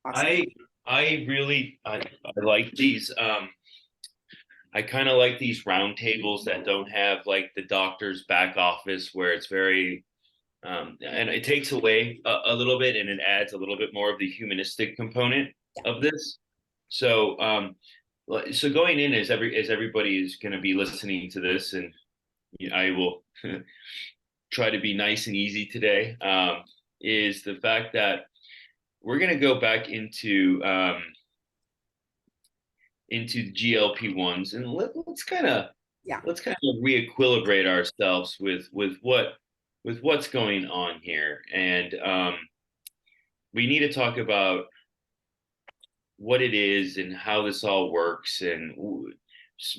Awesome. I like these. I kind of like these round tables that don't have like the doctor's back office where it's very and it takes away a little bit and it adds a little bit more of the humanistic component Yeah. of this. So so going in as everybody is going to be listening to this, and I will try to be nice and easy today. Is the fact that we're going to go back into GLP-1s, and let's kind of Yeah. reequilibrate ourselves with what's going on here, and we need to talk about what it is and how this all works. And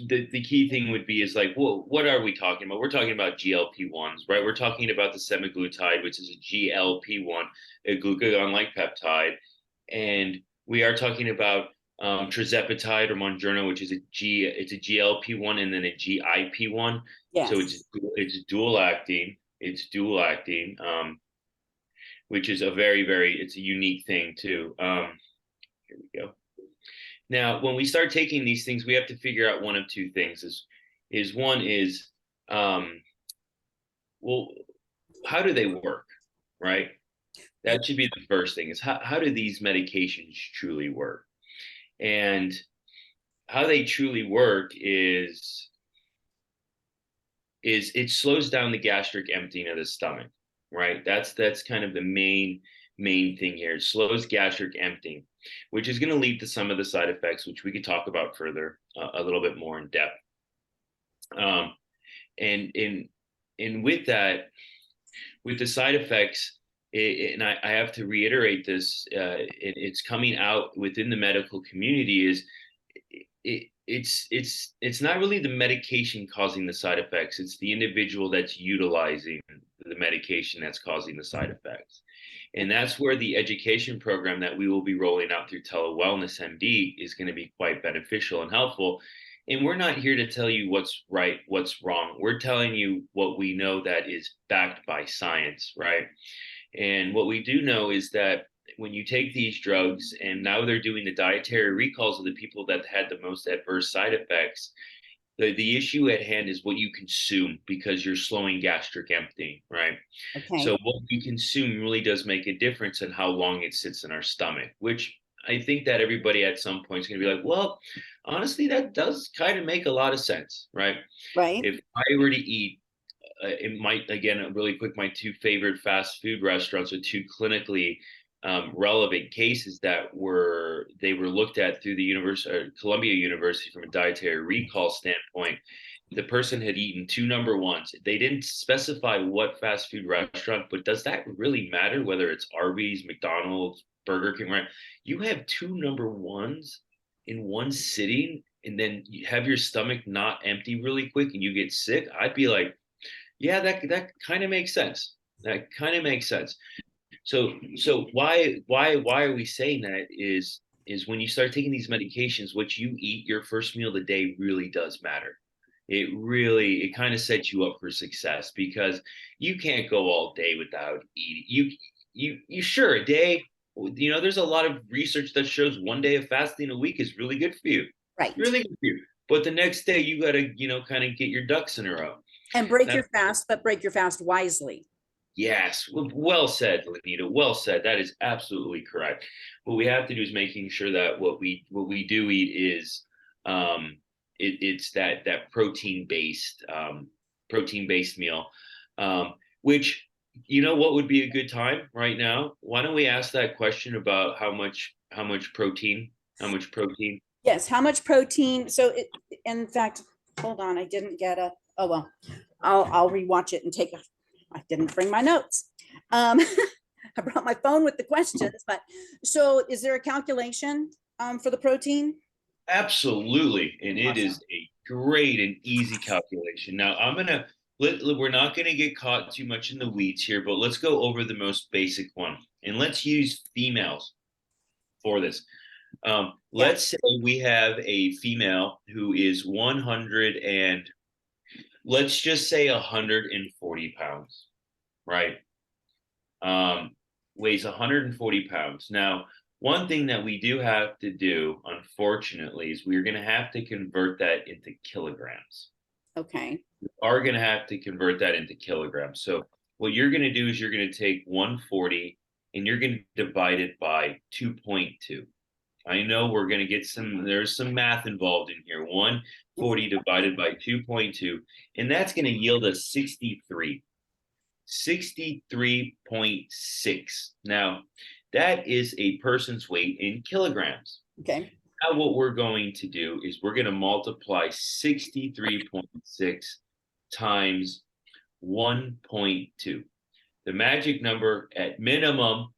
the key thing would be is like, well, what are we talking about? We're talking about GLP-1s, right? We're talking about the semaglutide, which is a GLP-1, a glucagon-like peptide, and we are talking about tirzepatide or Mounjaro, which is it's a GLP-1 and then a GIP-1. So Yes. it's dual acting. It's dual acting, which is a it's a unique thing too. Here we go. Now, when we start taking these things, we have to figure out one of two things. Is one is, um, well, how do they work, right? That should be the first thing. Is how do these medications truly work? And how they truly work is it slows down the gastric emptying of the stomach, right? That's kind of the main thing here. It slows gastric emptying, which is going to lead to some of the side effects, which we could talk about further a little bit more in depth. Um, and with that, with the side effects, and I have to reiterate this, it's coming out within the medical community is it's not really the medication causing the side effects. It's the individual that's utilizing the medication that's causing the side effects. And that's where the education program that we will be rolling out through Telewellness MD is going to be quite beneficial and helpful. And we're not here to tell you what's right, what's wrong. We're telling you what we know that is backed by science, right? And what we do know is that when you take these drugs, and now they're doing the dietary recalls of the people that had the most adverse side effects, the issue at hand is what you consume because you're slowing gastric emptying, right? Okay. So what we consume really does make a difference in how long it sits in our stomach, which I think that everybody at some point is going to be like, well, honestly, that does kind of make a lot of sense, right? Right. If I were to eat, it might, again, really quick, my two favorite fast food restaurants are two clinically relevant cases that were looked at through the University, Columbia University, from a dietary recall standpoint. The person had eaten two number ones. They didn't specify what fast food restaurant, but does that really matter whether it's Arby's, McDonald's, Burger King, right? You have two number ones in one sitting, and then you have your stomach not empty really quick and you get sick. I'd be like, yeah, that kind of makes sense. That kind of makes sense. So why are we saying that is when you start taking these medications, what you eat your first meal of the day really does matter. It kind of sets you up for success because you can't go all day without eating. You sure a day, there's a lot of research that shows one day of fasting a week is really good for you. Right. Really good for you. But the next day you gotta, kind of get your ducks in a row. And break That's your fast, but break your fast wisely. Yes, well said, Lenita. Well said. That is absolutely correct. What we have to do is making sure that what we do eat is it's that protein based meal, which what would be a good time right now. Why don't we ask that question about how much protein. Yes. How much protein? So, in fact, hold on. I didn't get a. Oh well, I'll rewatch it and take a. I didn't bring my notes. Um, I brought my phone with the questions, but so is there a calculation for the protein? Absolutely, and it Awesome. is a great and easy calculation. Now, we're not gonna get caught too much in the weeds here, but let's go over the most basic one, and let's use females for this. Yeah. Let's say we have a female who is 100 and let's just say 140 pounds, right? Um, Weighs 140 pounds. Now, One thing that we do have to do, unfortunately, is we're going to have to convert that into kilograms. Okay. Are going to have to convert that into kilograms. So what you're going to do is you're going to take 140 and you're going to divide it by 2.2. I know we're going to get there's some math involved in here. 140 divided by 2.2, and that's going to yield us 63. 63.6. Now, that is a person's weight in kilograms. Okay. Now, what we're going to do is we're going to multiply 63.6 times 1.2. The magic number at minimum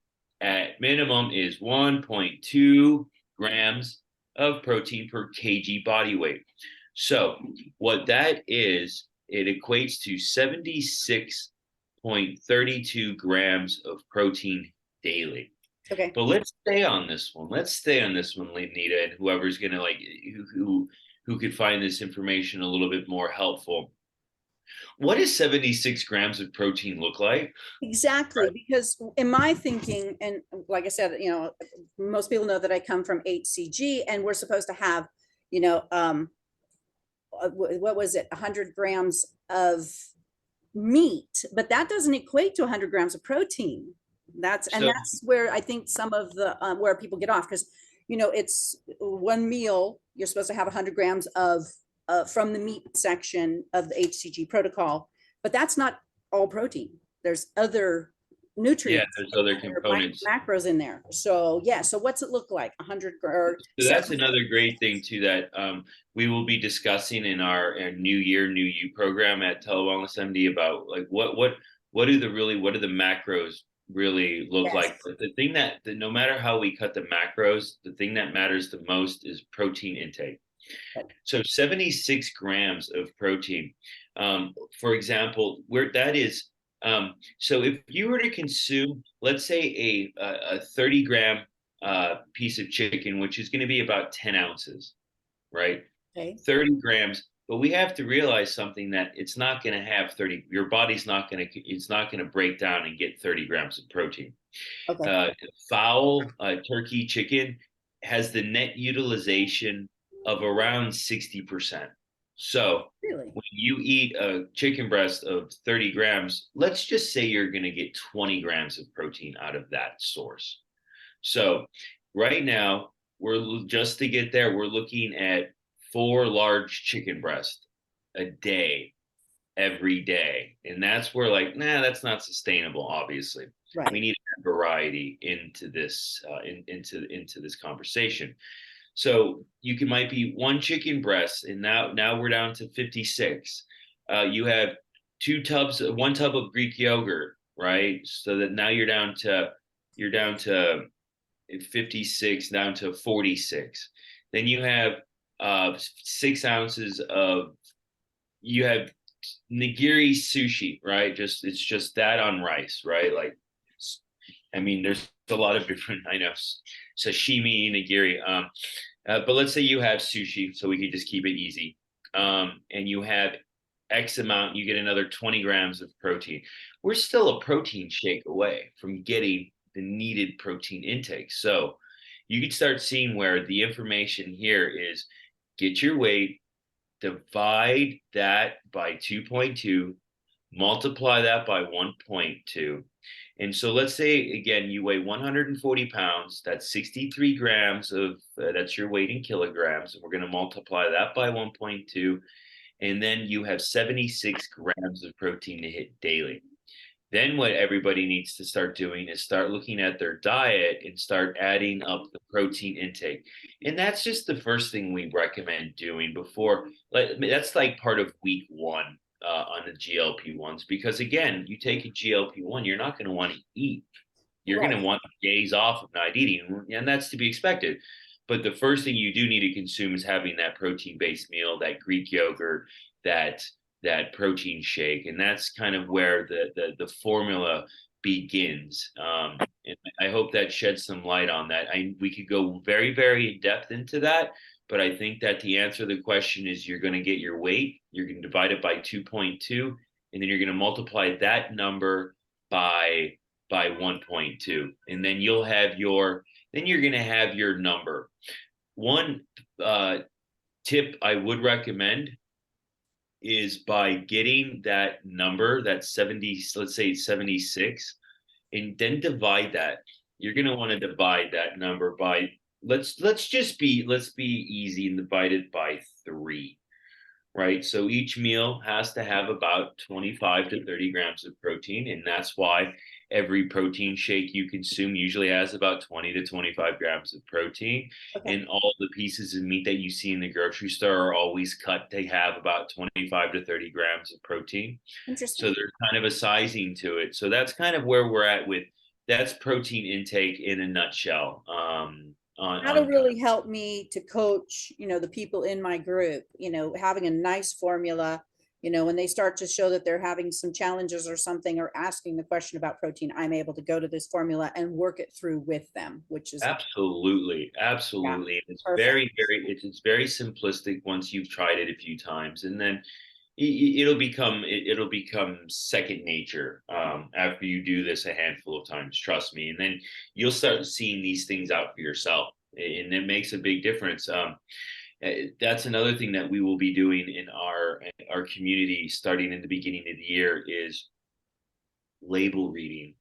is 1.2 grams of protein per kg body weight. So what that is, it equates to 76.32 grams of protein daily. Okay. But let's stay on this one. Let's stay on this one, Nita, and whoever's gonna who could find this information a little bit more helpful. What does 76 grams of protein look like? Exactly, because in my thinking, and like I said, most people know that I come from HCG, and we're supposed to have, what was it, 100 grams of meat, but that doesn't equate to 100 grams of protein. That's where I think some of the where people get off, because it's one meal. You're supposed to have 100 grams of from the meat section of the HCG protocol, but that's not all protein. There's other nutrients. Yeah, there's other components, macros in there. So yeah. So what's it look like? 100 or so that's another great thing too that we will be discussing in our New Year, New You program at Telewellness MD about like what do the macros really look like. But the thing that no matter how we cut the macros, the thing that matters the most is protein intake. So 76 grams of protein, for example, where that is. So if you were to consume, let's say a 30 gram piece of chicken, which is going to be about 10 ounces, right? Okay. 30 grams. But we have to realize something, that it's not going to have 30. Your body's it's not going to break down and get 30 grams of protein. Okay. Fowl, turkey, chicken has the net utilization of around 60%. So really, when you eat a chicken breast of 30 grams, let's just say you're going to get 20 grams of protein out of that source. So right now, just to get there, we're looking at 4 large chicken breasts a day, every day. And that's where that's not sustainable, obviously. Right. We need variety into this, into this conversation. So might be 1 chicken breast, and now we're down to 56. You have 1 tub of Greek yogurt, right? So that now you're down to 56, down to 46. Then you have 6 ounces of nigiri sushi, right? It's just that on rice, right? Like, I mean, there's a lot of different, I know, sashimi, nigiri. But let's say you have sushi, so we could just keep it easy. And you have X amount, you get another 20 grams of protein. We're still a protein shake away from getting the needed protein intake. So you can start seeing where the information here is: get your weight, divide that by 2.2, multiply that by 1.2. And so let's say, again, you weigh 140 pounds. That's 63 grams that's your weight in kilograms. And we're going to multiply that by 1.2. And then you have 76 grams of protein to hit daily. Then what everybody needs to start doing is start looking at their diet and start adding up the protein intake. And that's just the first thing we recommend doing before. That's like part of week 1 on the GLP-1s, because again, you take a GLP-1, you're not going to want to eat. You're going to want days off of not eating, and that's to be expected. But the first thing you do need to consume is having that protein-based meal, that Greek yogurt, that protein shake, and that's kind of where the formula begins. And I hope that sheds some light on that. We could go very, very in depth into that, but I think that the answer to the question is you're going to get your weight, you're going to divide it by 2.2, and then you're going to multiply that number by 1.2, and then you'll have your then you're going to have your number. One tip I would recommend is by getting that number, that 70, let's say 76, and then divide that. You're going to want to divide that number by, let's be easy and divide it by 3, right? So each meal has to have about 25 to 30 grams of protein. And that's why every protein shake you consume usually has about 20 to 25 grams of protein. Okay. And all the pieces of meat that you see in the grocery store are always cut to have about 25 to 30 grams of protein. So Interesting. there's kind of a sizing to it. So that's kind of where we're at with that's protein intake in a nutshell. That'll On really help me to coach, the people in my group, having a nice formula, when they start to show that they're having some challenges or something, or asking the question about protein, I'm able to go to this formula and work it through with them, which is, Absolutely, yeah, absolutely. It's perfect. it's very simplistic once you've tried it a few times, and then it'll become second nature after you do this a handful of times. Trust me, and then you'll start seeing these things out for yourself, and it makes a big difference. That's another thing that we will be doing in our community starting in the beginning of the year is label reading.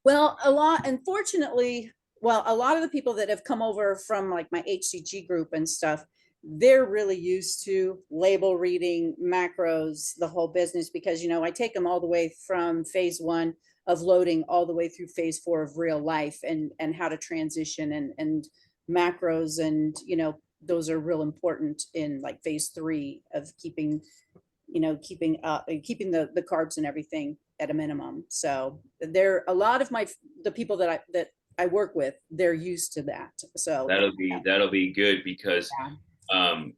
Well, unfortunately, a lot of the people that have come over from like my HCG group and stuff, they're really used to label reading, macros, the whole business, because, I take them all the way from phase 1 of loading all the way through phase 4 of real life, and how to transition, and macros, and, those are real important in like phase 3 of keeping the carbs and everything at a minimum. So there, a lot of the people that I work with, they're used to that. So That'll be good because yeah. um,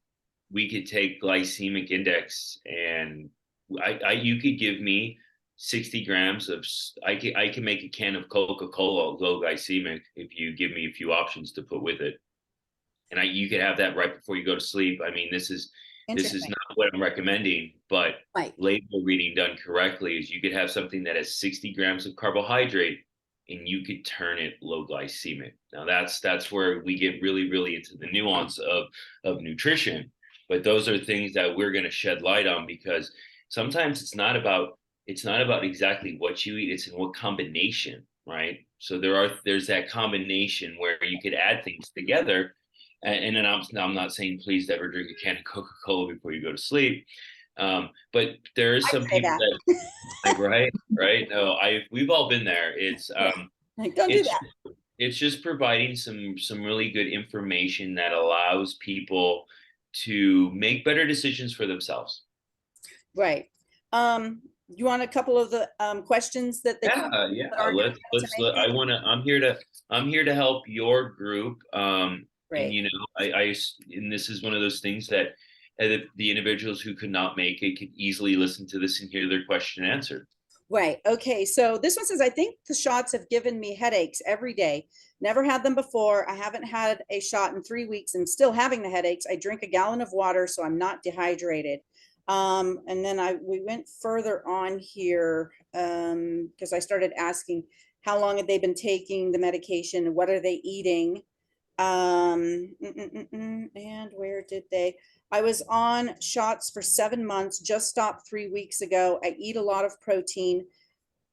we could take glycemic index and you could give me 60 grams of I can make a can of Coca-Cola low glycemic if you give me a few options to put with it, and you could have that right before you go to sleep. I mean, this is Interesting. not what I'm recommending, but Right. label reading done correctly is you could have something that has 60 grams of carbohydrate and you could turn it low glycemic. Now that's where we get really into the nuance of nutrition. But those are things that we're going to shed light on because sometimes it's not about exactly what you eat, it's in what combination, right? So there's that combination where you could add things together. And then I'm not saying please never drink a can of Coca-Cola before you go to sleep. But there is I'd some say people that. that like right. No, we've all been there. Yeah. Like, don't do It's that. it's just providing some really good information that allows people to make better decisions for themselves. Right. You want a couple of the questions that Yeah. that aren't to make it? I'm here to help your group. And Great. and this is one of those things that the individuals who could not make it could easily listen to this and hear their question answered. Right. Okay. So this one says, I think the shots have given me headaches every day. Never had them before. I haven't had a shot in 3 weeks and still having the headaches. I drink a gallon of water, so I'm not dehydrated. And then we went further on here because I started asking how long had they been taking the medication? What are they eating? And where did they? I was on shots for 7 months, just stopped 3 weeks ago. I eat a lot of protein.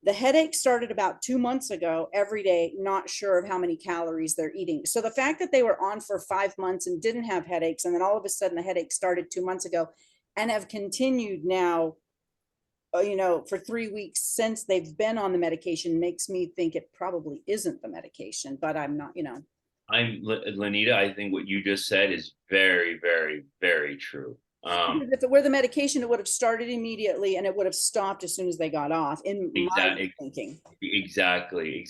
The headache started about 2 months ago every day, not sure of how many calories they're eating. So the fact that they were on for 5 months and didn't have headaches, and then all of a sudden the headache started 2 months ago and have continued now, for 3 weeks since they've been on the medication, makes me think it probably isn't the medication, but I'm not, Lenita, I think what you just said is very true. Because if it were the medication, it would have started immediately and it would have stopped as soon as they got off, in my thinking. Exactly.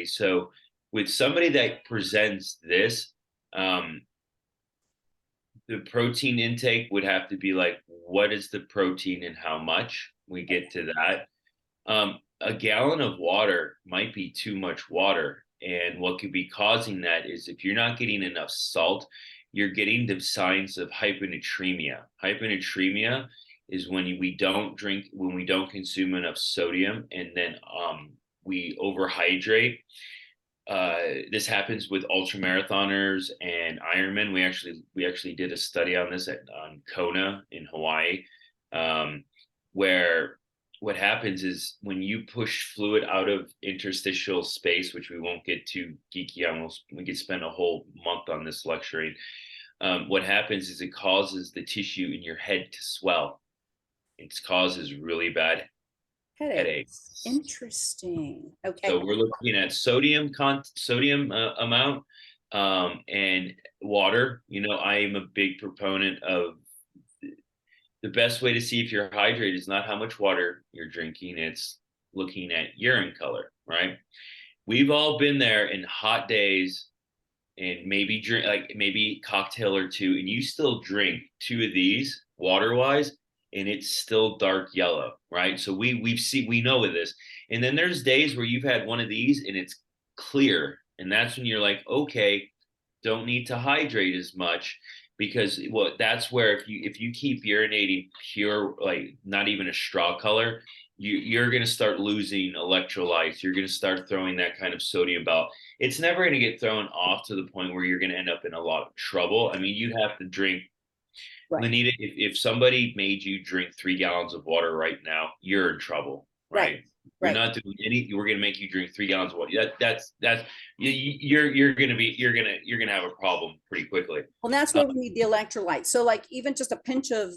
So with somebody that presents this, the protein intake would have to be like, what is the protein and how much? We get to that. A gallon of water might be too much water. And what could be causing that is if you're not getting enough salt, you're getting the signs of hyponatremia. Hyponatremia is when we don't consume enough sodium, and then we overhydrate. this happens with ultra marathoners and Ironmen. We actually did a study on this on Kona in Hawaii, where what happens is when you push fluid out of interstitial space, which we won't get too geeky on, we could spend a whole month on this lecturing. What happens is it causes the tissue in your head to swell. It causes really bad headaches. Interesting. Okay. So we're looking at sodium amount, and water. I am a big proponent of the best way to see if you're hydrated is not how much water you're drinking, it's looking at urine color, right? We've all been there in hot days and maybe drink like maybe cocktail or two, and you still drink two of these water wise, and it's still dark yellow, right? So we know with this. And then there's days where you've had one of these and it's clear, and that's when you're like, okay, don't need to hydrate as much, because that's where if you keep urinating pure, like not even a straw color, you're going to start losing electrolytes. You're going to start throwing that kind of sodium belt. It's never going to get thrown off to the point where you're going to end up in a lot of trouble. I mean, you'd have to drink. Right. Lanita, if somebody made you drink 3 gallons of water right now, you're in trouble, right? We're Right. not doing any. We're going to make you drink 3 gallons of water. That's you're gonna have a problem pretty quickly. Well, that's where we need the electrolytes. So like even just a pinch of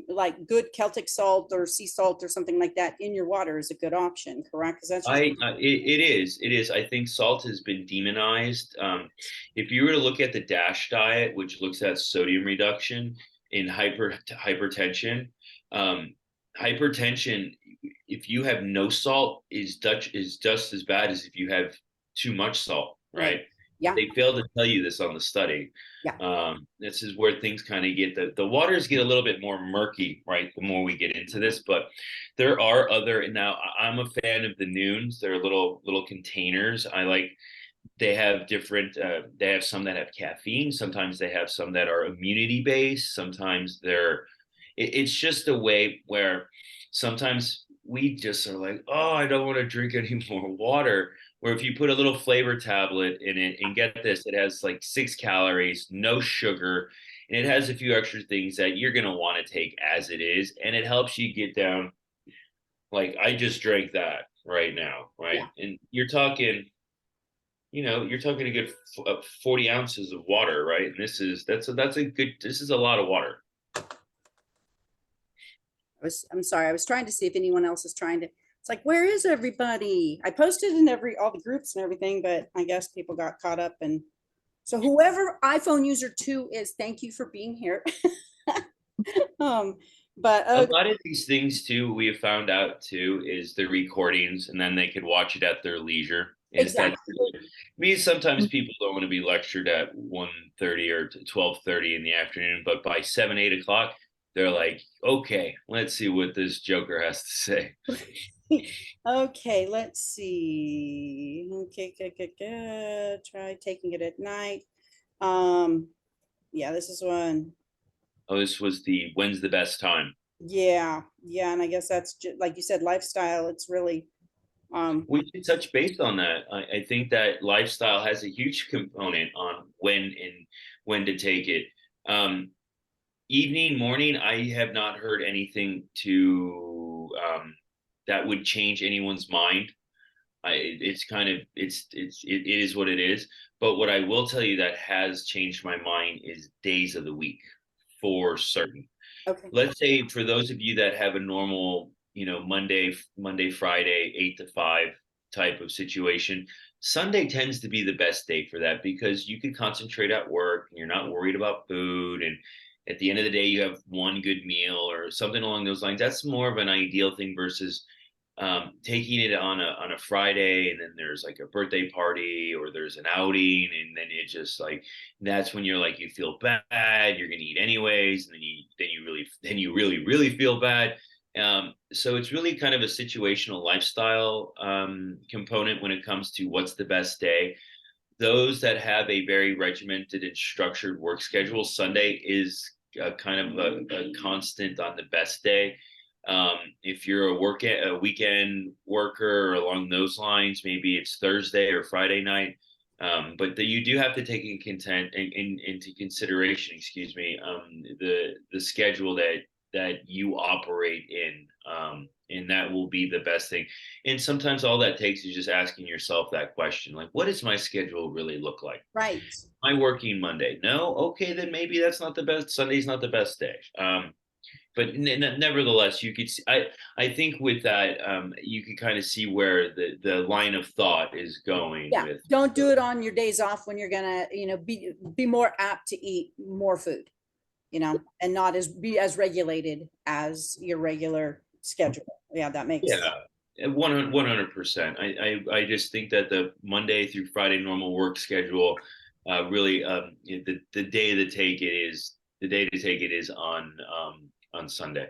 like good Celtic salt or sea salt or something like that in your water is a good option, correct? Because that's just It is. I think salt has been demonized. If you were to look at the DASH diet, which looks at sodium reduction in hypertension, um, hypertension, if you have no salt, is just as bad as if you have too much salt, right? Yeah. They failed to tell you this on the study. Yeah. This is where things kind of get the waters get a little bit more murky, right? The more we get into this, but there are other. Now I'm a fan of the Nuuns. They're little containers. I like. They have different. They have some that have caffeine. Sometimes they have some that are immunity based. Sometimes they're. It's just a way where sometimes we just are like, oh, I don't want to drink any more water. Where if you put a little flavor tablet in it, and get this, it has like 6 calories, no sugar, and it has a few extra things that you're going to want to take as it is. And it helps you get down. Like I just drank that right now, right? Yeah. And you're talking a good 40 ounces of water, right? And this is a lot of water. I'm sorry. I was trying to see if anyone else is trying to. It's like, where is everybody? I posted in all the groups and everything, but I guess people got caught up. And so whoever iPhone user 2 is, thank you for being here. But A lot of these things too, we have found out too, is the recordings, and then they could watch it at their leisure. exactly. I mean, sometimes people don't want to be lectured at 1:30 or 12:30 in the afternoon, but by 7, 8 o'clock, they're like, okay, let's see what this joker has to say. Okay, let's see. Okay, good. Try taking it at night. Yeah, this is one. Oh, this was when's the best time? Yeah, and I guess that's just like you said, lifestyle. It's really We should touch base on that. I think that lifestyle has a huge component on when to take it. Evening, morning, I have not heard anything that would change anyone's mind. It is what it is. But what I will tell you that has changed my mind is days of the week for certain. okay. Let's say for those of you that have a normal, Monday, Friday, 8 to 5 type of situation, Sunday tends to be the best day for that, because you can concentrate at work and you're not worried about food. And at the end of the day, you have one good meal or something along those lines. That's more of an ideal thing versus taking it on a Friday, and then there's like a birthday party or there's an outing, and then it just like that's when you're like you feel bad, you're gonna eat anyways, and then you really feel bad. So it's really kind of a situational lifestyle component when it comes to what's the best day. Those that have a very regimented and structured work schedule, Sunday is kind of a constant on the best day. If you're a weekend worker or along those lines, maybe it's Thursday or Friday night. But you do have to take into consideration, excuse me, the schedule that you operate in, and that will be the best thing. And sometimes all that takes is just asking yourself that question, like, what does my schedule really look like? Right. Am I working Monday? No, okay, then maybe that's not the best. Sunday's not the best day. But nevertheless, you could see, I think with that, you can kind of see where the line of thought is going Yeah. with. Don't do it on your days off when you're gonna, be more apt to eat more food, and not be as regulated as your regular schedule. Yeah, that makes. Yeah, 100%. I just think that the Monday through Friday normal work schedule, really, the day to take it is on Sunday.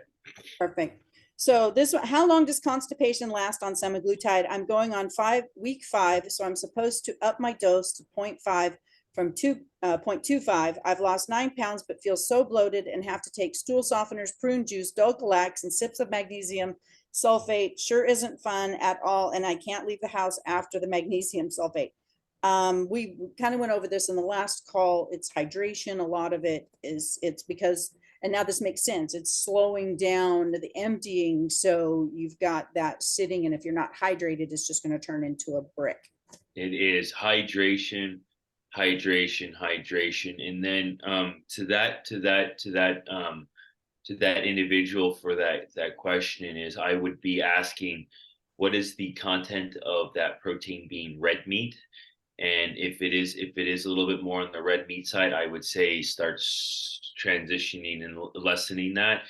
Perfect. So this one, how long does constipation last on semaglutide? I'm going on week 5, so I'm supposed to up my dose to 0.5 from 0.25. I've lost 9 pounds, but feel so bloated and have to take stool softeners, prune juice, Dulcolax, and sips of magnesium sulfate. Sure isn't fun at all, and I can't leave the house after the magnesium sulfate. We kind of went over this in the last call. It's hydration. A lot of it's because, and now this makes sense. It's slowing down the emptying. So you've got that sitting, and if you're not hydrated, it's just going to turn into a brick. It is hydration, hydration, hydration, and then to that individual for that question is, I would be asking, what is the content of that protein being red meat? And if it is a little bit more on the red meat side, I would say start transitioning and lessening that.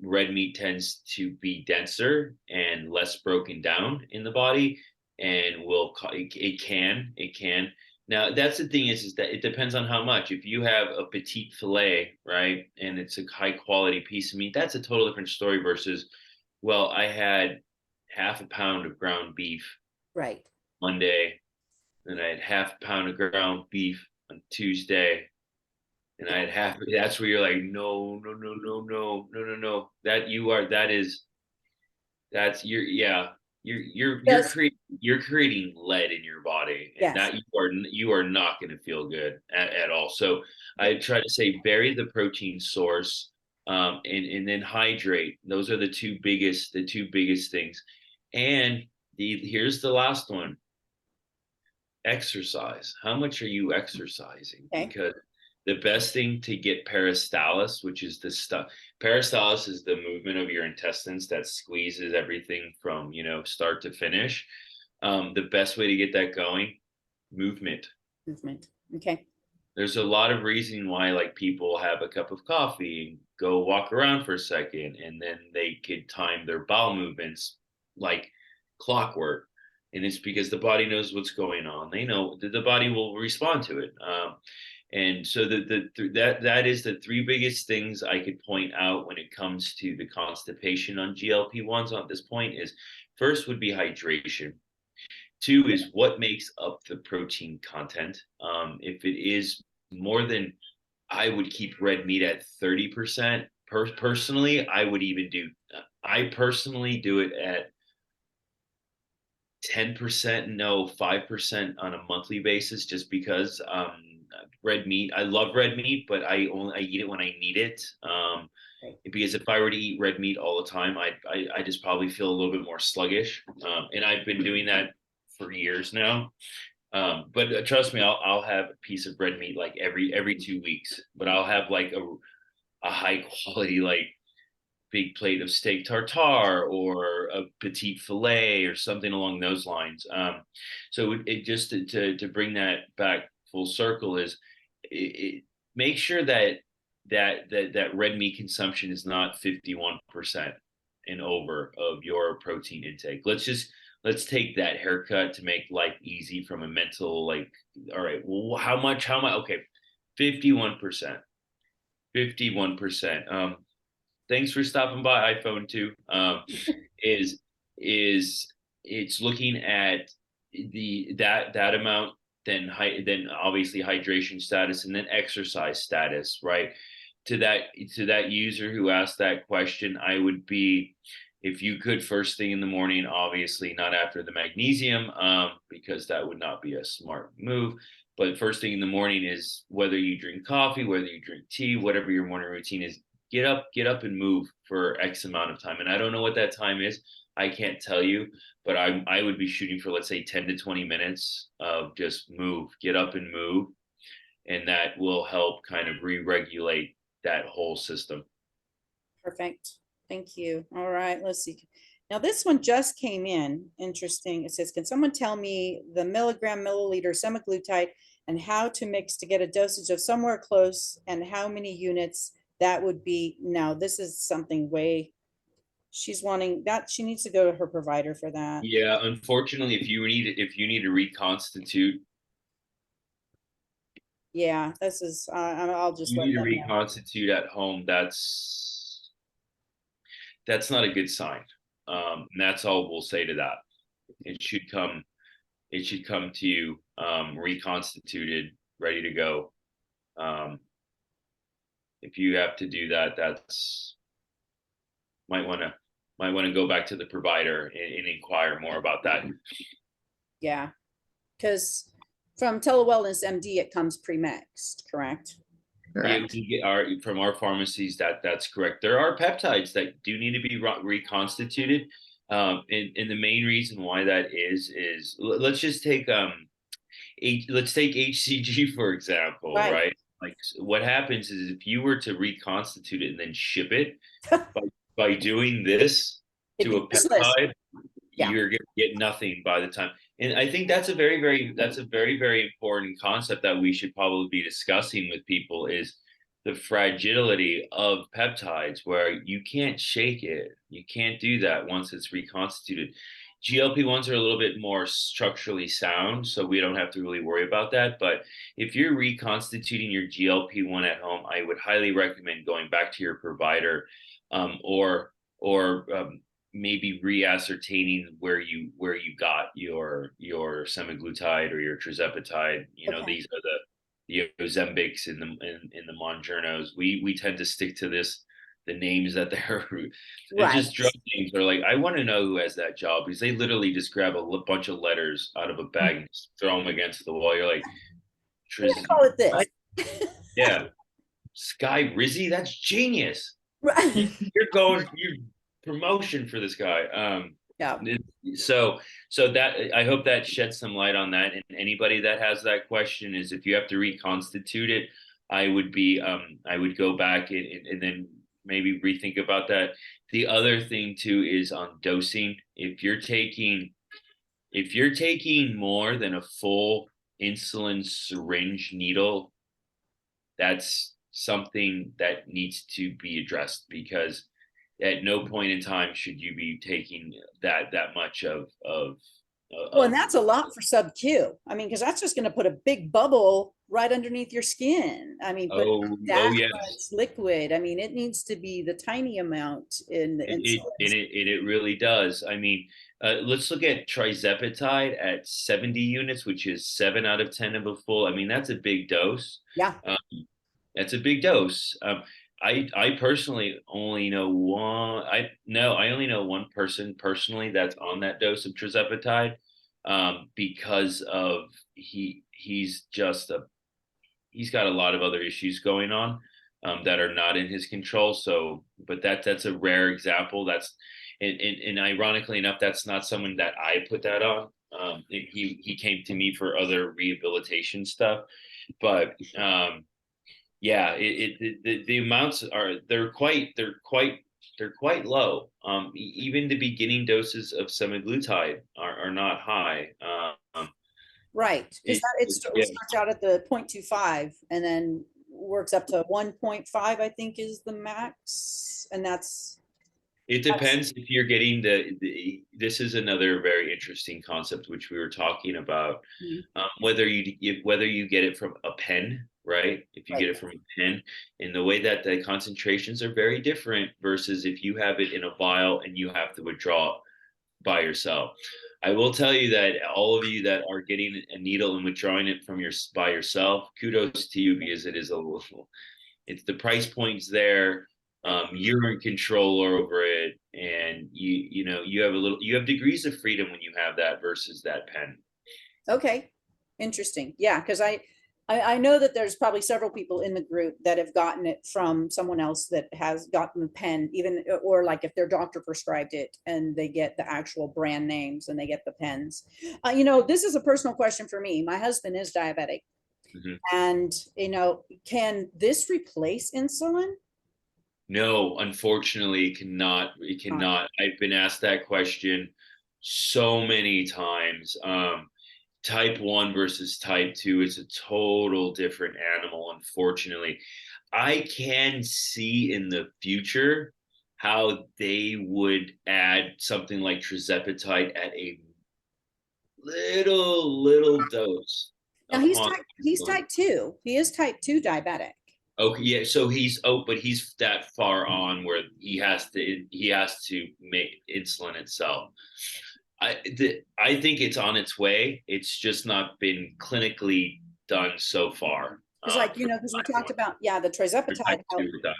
Red meat tends to be denser and less broken down in the body, and it can. Now that's the thing is that it depends on how much. If you have a petite fillet, right, and it's a high quality piece of meat, that's a total different story versus, well, I had half a pound of ground beef Right. Monday, then I had half a pound of ground beef on Tuesday, and I had half. That's where you're like, no, no, no, no, no, no, no, no. That's yeah. Yes. You're creating lead in your body, and Yes. that you are not going to feel good at all. So I try to say vary the protein source, and then hydrate. Those are the two biggest things. And here's the last one: exercise. How much are you exercising? Okay. Because the best thing to get peristalsis, which is the stuff, peristalsis is the movement of your intestines that squeezes everything from, start to finish. The best way to get that going, movement. Movement. Okay. There's a lot of reason why, like, people have a cup of coffee and go walk around for a second, and then they could time their bowel movements like clockwork. And it's because the body knows what's going on. They know that the body will respond to it. And so that is the three biggest things I could point out when it comes to the constipation on GLP-1s at this point is, first would be hydration. Two is what makes up the protein content. If it is more than, I would keep red meat at 30%. Personally, I personally do it at 10%, no, 5% on a monthly basis, just because red meat, I love red meat, but I eat it when I need it. Because if I were to eat red meat all the time, I just probably feel a little bit more sluggish. And I've been doing that for years now. But trust me, I'll have a piece of red meat like every 2 weeks, but I'll have like a high quality, like, big plate of steak tartare or a petite fillet or something along those lines. So it just to bring that back full circle is, make sure that red meat consumption is not 51% and over of your protein intake. Let's take that haircut to make life easy from a mental, like, all right, well, how much, okay, 51%. 51%. Thanks for stopping by, iPhone 2. Is it's looking at that amount, then obviously hydration status, and then exercise status, right? To that user who asked that question, I would be If you could first thing in the morning, obviously not after the magnesium, because that would not be a smart move. But first thing in the morning is whether you drink coffee, whether you drink tea, whatever your morning routine is, get up and move for X amount of time. And I don't know what that time is. I can't tell you, but I would be shooting for, let's say, 10 to 20 minutes of just move, get up and move. And that will help kind of re-regulate that whole system. Perfect. Thank you. All right, let's see. Now this one just came in. Interesting. It says, can someone tell me the milligram milliliter semaglutide and how to mix to get a dosage of somewhere close and how many units that would be? Now, this is something way, she's wanting that, she needs to go to her provider for that. Yeah, unfortunately, if you need to reconstitute, Yeah, this is, I'll just you let need to them know. reconstitute at home. That's not a good sign. And that's all we'll say to that. It should come it should come to you reconstituted, ready to go. Um, if you have to do that, that's might want to go back to the provider and inquire more about that. Yeah, because from Telewellness MD, it comes pre-mixed, correct? Yeah, Correct. we get our from our pharmacies. That's correct. There are peptides that do need to be reconstituted, and the main reason why that is let's just take let's take HCG for example, Right. right? Like what happens is if you were to reconstitute it and then ship it by doing this It'd to be a useless. peptide, Yeah. you're going to get nothing by the time. And I think that's a very important concept that we should probably be discussing with people is the fragility of peptides where you can't shake it. You can't do that once it's reconstituted. GLP-1s are a little bit more structurally sound, so we don't have to really worry about that. But if you're reconstituting your GLP-1 at home, I would highly recommend going back to your provider, or maybe re-ascertaining where you got your semaglutide or your tirzepatide. You know, Okay. these are the Ozempics in the Monjornos. We tend to stick to the names that they're it's Right. just drug names are like, I want to know who has that job because they literally just grab a bunch of letters out of a bag and just throw them against the wall. You're like, I'm gonna call it this. yeah, Sky Rizzy, that's genius. Right. You're promotion for this guy. Yeah. So that I hope that sheds some light on that. And anybody that has that question is if you have to reconstitute it, I would go back and then maybe rethink about that. The other thing too is on dosing. If you're taking more than a full insulin syringe needle, that's something that needs to be addressed because at no point in time should you be taking that much Well, and that's a lot for sub Q. I mean, because that's just going to put a big bubble right underneath your skin. I mean, but that yes, much liquid. I mean, it needs to be the tiny amount in the insulin. it really does. I mean, let's look at trizepatide at 70 units, which is 7 out of 10 of a full. I mean, that's a big dose. Yeah. That's a big dose. I personally only know one. I only know one person personally that's on that dose of tirzepatide, because of he's got a lot of other issues going on, that are not in his control. So, but that's a rare example. And ironically enough, that's not someone that I put that on. He came to me for other rehabilitation stuff, but yeah, the amounts they're quite low. Even the beginning doses of semaglutide are not high. Right. Because it Yeah. starts out at the 0.25 and then works up to 1.5, I think is the max. And that's It depends if you're getting this is another very interesting concept which we were talking about. Whether you get it from a pen, right? If you get it from a pen, and the way that the concentrations are very different versus if you have it in a vial and you have to withdraw it by yourself. I will tell you that all of you that are getting a needle and withdrawing it by yourself, kudos to you because it is a little. It's the price points there. You're in control over it, and you have degrees of freedom when you have that versus that pen. Okay, interesting. Yeah, because I know that there's probably several people in the group that have gotten it from someone else that has gotten the pen, even or like if their doctor prescribed it and they get the actual brand names and they get the pens. This is a personal question for me. My husband is diabetic, Mhm. and can this replace insulin? No, unfortunately, it cannot. It Not. cannot. I've been asked that question so many times. Type 1 versus type 2 is a total different animal, unfortunately. I can see in the future how they would add something like trizepatide at a little dose Now he's upon type he's insulin. type 2. He is type 2 diabetic. Okay, yeah. So but he's that far on where he has to make insulin itself. I think it's on its way. It's just not been clinically done so far. Because like, For because we type talked 1, about, yeah, the for trizepatide, type 2 with that,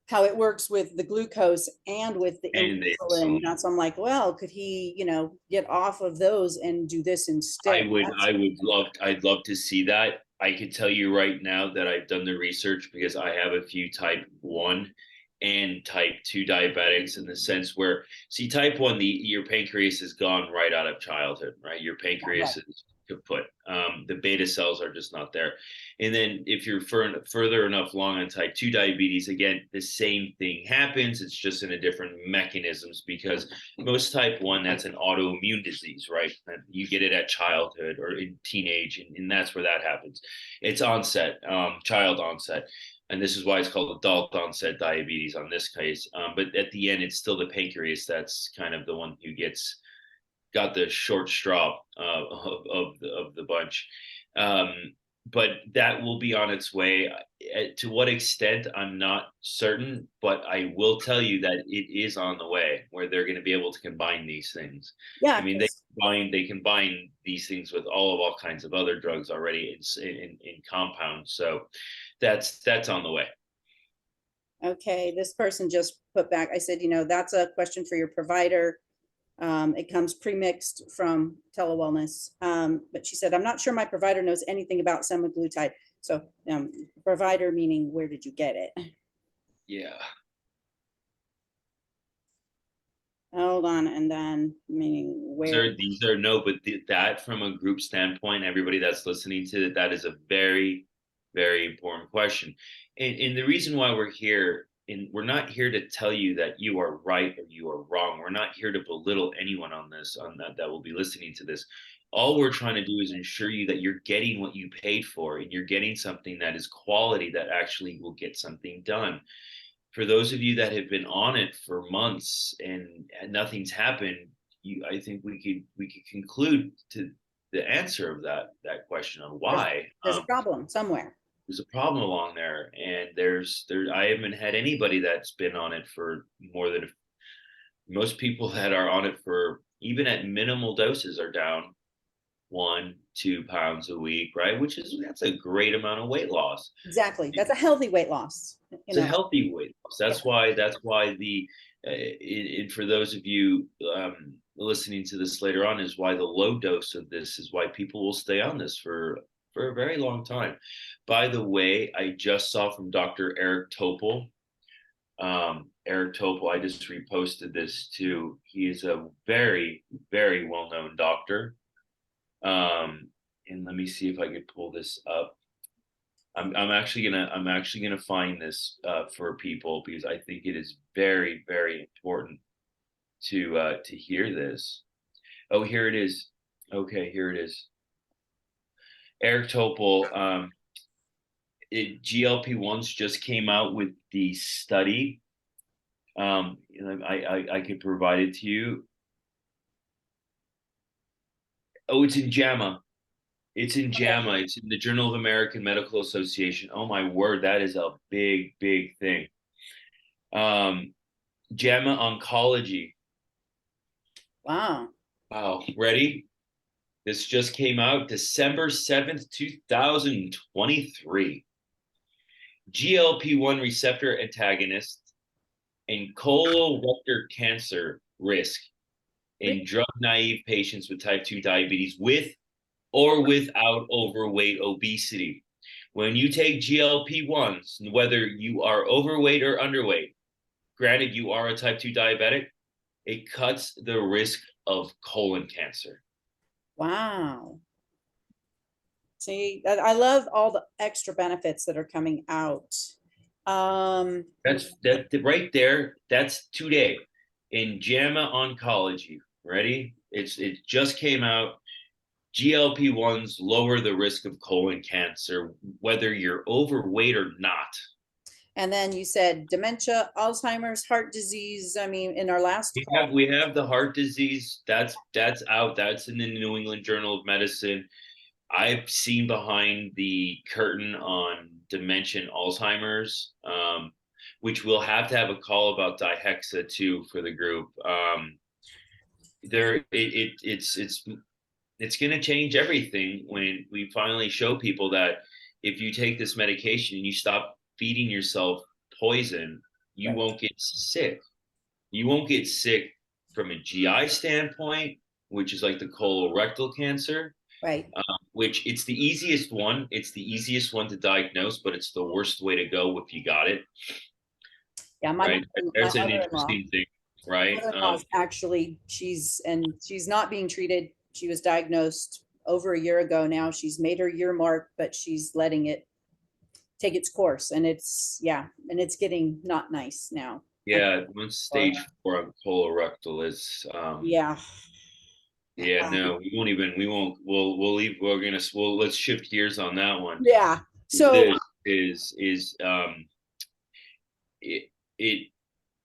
how it works with the glucose and with the and the insulin. insulin. So I'm like, well, could he, get off of those and do this instead? I'd love to see that. I could tell you right now that I've done the research because I have a few type 1 and type 2 diabetics, in the sense where, see, type 1, your pancreas is gone right out of childhood, right? Your Right. pancreas is kaput. The beta cells are just not there. And then if you're further enough along on type 2 diabetes, again, the same thing happens. It's just in a different mechanisms, because most type 1, that's an autoimmune disease, right? You get it at childhood or in teenage, and that's where that happens. It's onset, child onset. And this is why it's called adult onset diabetes on this case. But at the end, it's still the pancreas that's kind of the one who got the short straw of the bunch. Um, but that will be on its way. To what extent, I'm not certain, but I will tell you that it is on the way, where they're going to be able to combine these things. I Yeah, mean, because they combine these things with all kinds of other drugs already in compounds. So that's on the way. okay, this person just put back, I said, that's a question for your provider. It comes pre-mixed from telewellness. But she said, I'm not sure my provider knows anything about semaglutide. So provider meaning where did you get it? Yeah. Hold on, and then meaning where. These are no, but that, from a group standpoint, everybody that's listening to that is a very, very important question. And the reason why we're here, and we're not here to tell you that you are right or you are wrong. We're not here to belittle anyone on that will be listening to this. All we're trying to do is ensure you that you're getting what you paid for, and you're getting something that is quality, that actually will get something done. For those of you that have been on it for months and nothing's happened, I think we could conclude to the answer of that question on there's, why. there's a problem somewhere. There's a problem along there, and I haven't had anybody that's been on it for more than most people that are on it for, even at minimal doses, are down 1-2 pounds a week, right? That's a great amount of weight loss. Exactly. That's a healthy weight loss. It's a healthy weight loss. Yeah. That's why and for those of you listening to this later on, is why the low dose of this is why people will stay on this for a very long time. By the way, I just saw from Dr. Eric Topol. Eric Topol, I just reposted this too. He is a very, very well-known doctor. And let me see if I could pull this up. I'm actually gonna find this for people, because I think it is very, very important to hear this. Oh, here it is. Okay, here it is. Eric Topol. GLP-1s just came out with the study. I could provide it to you. Oh, it's in JAMA. It's in Okay. JAMA. It's in the Journal of American Medical Association. Oh my word, that is a big, big thing. JAMA Oncology. Wow. Wow, ready? This just came out December 7th, 2023. GLP-1 receptor antagonist and colorectal cancer risk in drug naive patients with type 2 diabetes with or without overweight obesity. When you take GLP-1s, whether you are overweight or underweight, granted you are a type 2 diabetic, it cuts the risk of colon cancer. Wow. See, I love all the extra benefits that are coming out. That's that right there. That's today in JAMA Oncology. Ready? It just came out. GLP-1s lower the risk of colon cancer, whether you're overweight or not. And then you said dementia, Alzheimer's, heart disease. I mean, in our last We call. have the heart disease. That's out. That's in the New England Journal of Medicine. I've seen behind the curtain on dementia and Alzheimer's, which we'll have to have a call about dihexa too for the group. It's going to change everything when we finally show people that if you take this medication and you stop feeding yourself poison, you Right. won't get sick. You won't get sick from a GI standpoint, which is like the colorectal cancer, Right. which it's the easiest one. It's the easiest one to diagnose, but it's the worst way to go if you got it. Yeah, Right. my That's an mother-in-law. interesting thing, right? Mother-in-law is actually, she's not being treated. She was diagnosed over a year ago now. She's made her year mark, but she's letting it take its course. And it's getting not nice now. Yeah, once stage 4 on colorectal is Yeah. yeah, no, we'll leave let's shift gears on that one. Yeah. So This is it it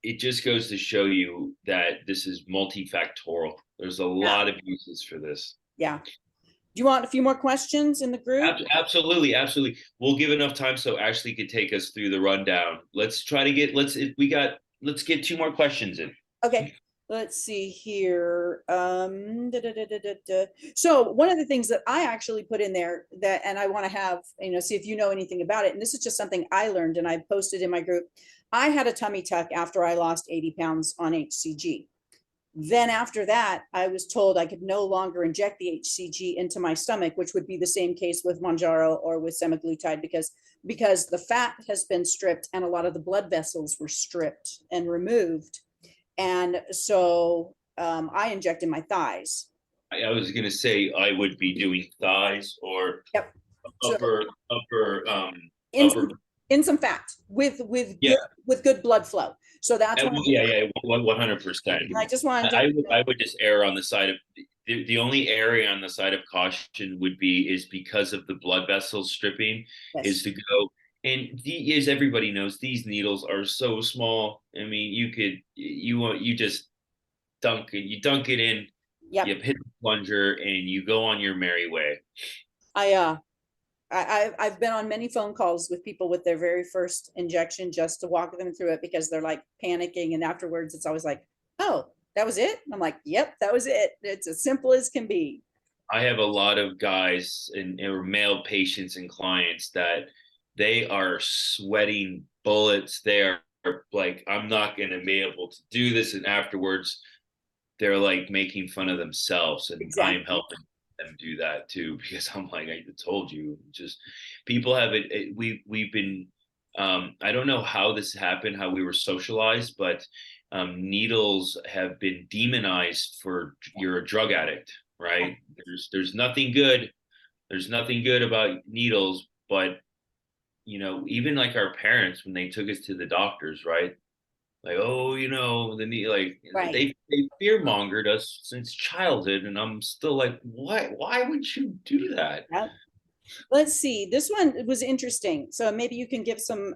it just goes to show you that this is multifactorial. There's a yeah, lot of uses for this. yeah. Do you want a few more questions in the group? Absolutely, absolutely. We'll give enough time so Ashley could take us through the rundown. Let's try to get let's get 2 more questions in. Okay, let's see here. So one of the things that I actually put in there that, and I want to have, see if you know anything about it. And this is just something I learned and I posted in my group. I had a tummy tuck after I lost 80 pounds on HCG. Then after that, I was told I could no longer inject the HCG into my stomach, which would be the same case with Mounjaro or with semaglutide, because the fat has been stripped and a lot of the blood vessels were stripped and removed. And so I injected my thighs. I was gonna say I would be doing thighs or Yep. So upper in some fat with yeah. good blood flow. So that's what Yeah, 100%. I just wanted to. I would just err on the side of the only area on the side of caution would be is because of the blood vessels stripping is to go. And as everybody knows, these needles are so small. I mean, you just dunk it in, Yep. you hit the plunger, and you go on your merry way. I've been on many phone calls with people with their very first injection just to walk them through it because they're like panicking. And afterwards, it's always like, oh, that was it? I'm like, yep, that was it. It's as simple as can be. I have a lot of guys or male patients and clients that they are sweating bullets. They are like, I'm not going to be able to do this. And afterwards, they're like making fun of themselves. And Exactly. I'm helping them do that too, because I'm like, I told you, just people have we've been, I don't know how this happened, how we were socialized, but needles have been demonized for you're a drug addict, right? There's nothing good. There's nothing good about needles, but even like our parents when they took us to the doctors, right? Like, oh, the knee, like Right. they fear mongered us since childhood, and I'm still like, what? Why would you do that? Yep. Let's see. This one was interesting. So maybe you can give some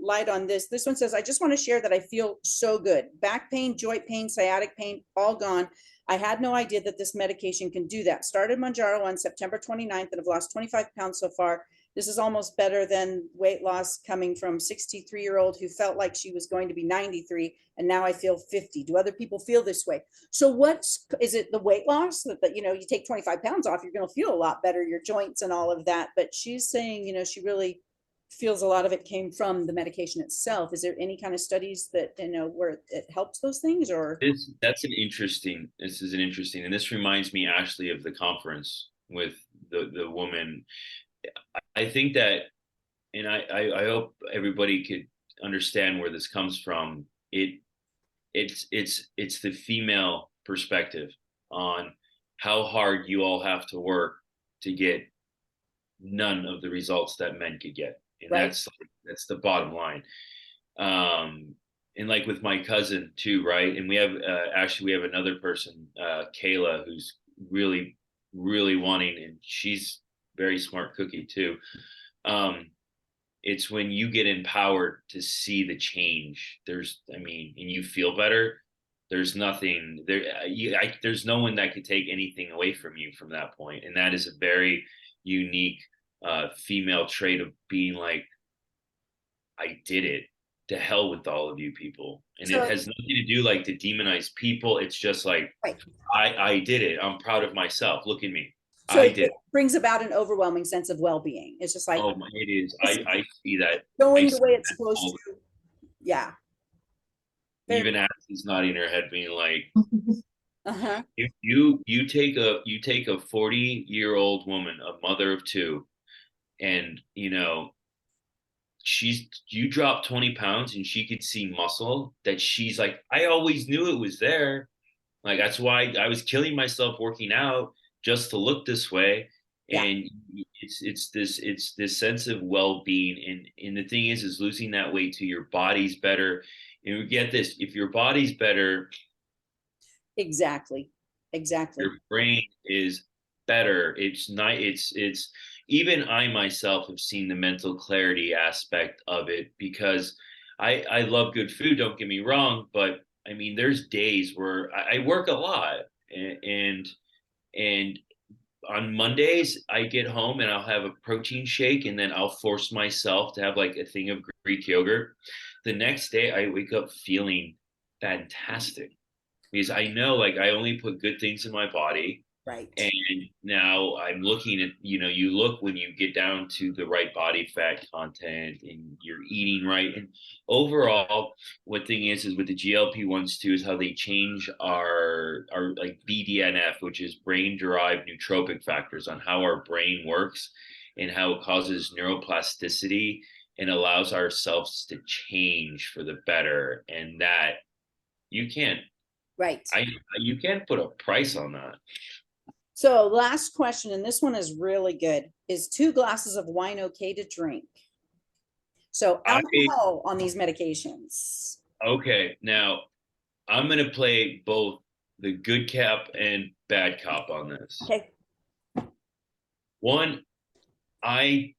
light on this. This one says, I just want to share that I feel so good. Back pain, joint pain, sciatic pain, all gone. I had no idea that this medication can do that. Started Mounjaro on September 29th and have lost 25 pounds so far. This is almost better than weight loss coming from 63-year-old who felt like she was going to be 93. And now I feel 50. Do other people feel this way? So is it the weight loss that you take 25 pounds off, you're going to feel a lot better, your joints and all of that. But she's saying, she really feels a lot of it came from the medication itself. Is there any kind of studies that, where it helps those things or? This is an interesting, and this reminds me, Ashley, of the conference with the woman. I think that, and I hope everybody could understand where this comes from. It's the female perspective on how hard you all have to work to get none of the results that men could get, and Right. that's the bottom line. And like with my cousin too, right? And we have actually we have another person, Kayla, who's really wanting, and she's very smart cookie too. Um, it's when you get empowered to see the change. I mean, and you feel better. There's nothing there. There's no one that could take anything away from you from that point, and that is a very unique female trait of being like, I did it. To hell with all of you people. And So, it has nothing to do like to demonize people. It's just like, right. I did it. I'm proud of myself. Look at me. So I it did. brings about an overwhelming sense of well-being. It's just like Oh, it is. it's I see that. I going the see way it's that supposed all, to. Yeah. even Ashley's nodding her head, being like, Uh-huh. if you take a 40-year-old woman, a mother of two, and you drop 20 pounds and she could see muscle that she's like, I always knew it was there. Like that's why I was killing myself working out just to look this way. Yeah. And it's this sense of well-being. And the thing is losing that weight to your body's better. And we get this, if your body's better, Exactly. Exactly. your brain is better. It's not, it's even I myself have seen the mental clarity aspect of it because I love good food, don't get me wrong, but I mean there's days where I work a lot and on Mondays I get home and I'll have a protein shake and then I'll force myself to have like a thing of Greek yogurt. The next day I wake up feeling fantastic because I know like I only put good things in my body. Right. And now I'm looking at, you look when you get down to the right body fat content and you're eating right. And overall, what thing is with the GLP-1s too is how they change our like BDNF, which is brain derived nootropic factors on how our brain works and how it causes neuroplasticity and allows ourselves to change for the better. And that you can't Right. I you can't put a price on that. So last question, and this one is really good. Is 2 glasses of wine okay to drink? So I alcohol on these medications. Okay, now I'm gonna play both the good cop and bad cop on this. Okay. One, I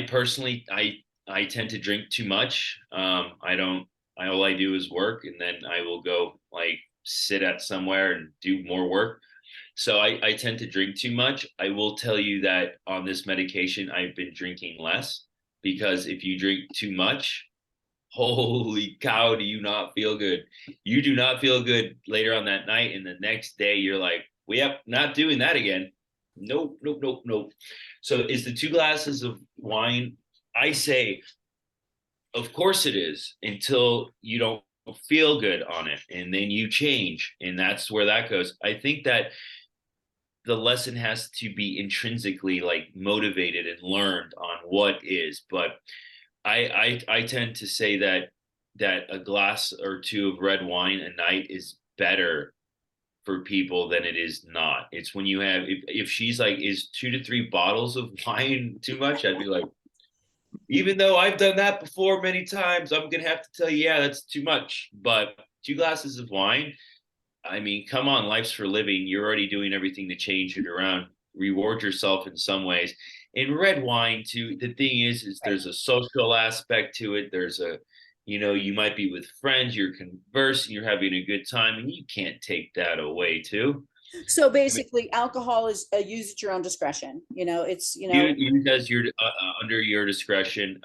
personally I tend to drink too much. I don't. All I do is work, and then I will go like sit at somewhere and do more work. So I tend to drink too much. I will tell you that on this medication, I've been drinking less because if you drink too much, holy cow, do you not feel good? You do not feel good later on that night. And the next day, you're like, well, yep, not doing that again. Nope, nope, nope, nope. So is the 2 glasses of wine? I say, of course it is, until you don't feel good on it. And then you change. And that's where that goes. I think that the lesson has to be intrinsically like motivated and learned on what is. But I tend to say that a glass or two of red wine a night is better for people than it is not. It's when you have if she's like, is 2 to 3 bottles of wine too much? I'd be like, even though I've done that before many times, I'm gonna have to tell you, yeah, that's too much. But 2 glasses of wine, I mean, come on, life's for living. You're already doing everything to change it around. Reward yourself in some ways. In red wine, too, the thing is Right. there's a social aspect to it. You might be with friends, you're conversing, you're having a good time, and you can't take that away, too. So I mean, basically, alcohol is used at your own discretion. It's you guys, you're under your discretion.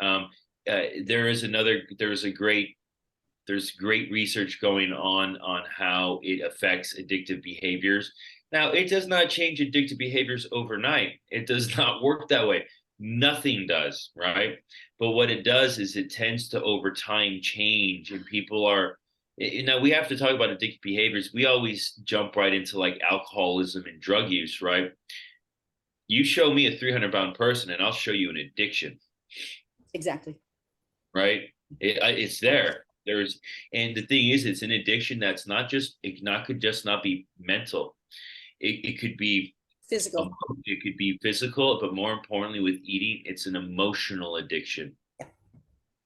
There's great research going on how it affects addictive behaviors. Now, it does not change addictive behaviors overnight. It does not work that way. Nothing does, right? But what it does is it tends to over time change, and people are, we have to talk about addictive behaviors. We always jump right into like alcoholism and drug use, right? You show me a 300-pound person and I'll show you an addiction, Exactly. right? It's there. There's, and the thing is, it's an addiction that's not just, it not could just not be mental. It could be, Physical. it could be physical, but more importantly, with eating, it's an emotional addiction. Yeah.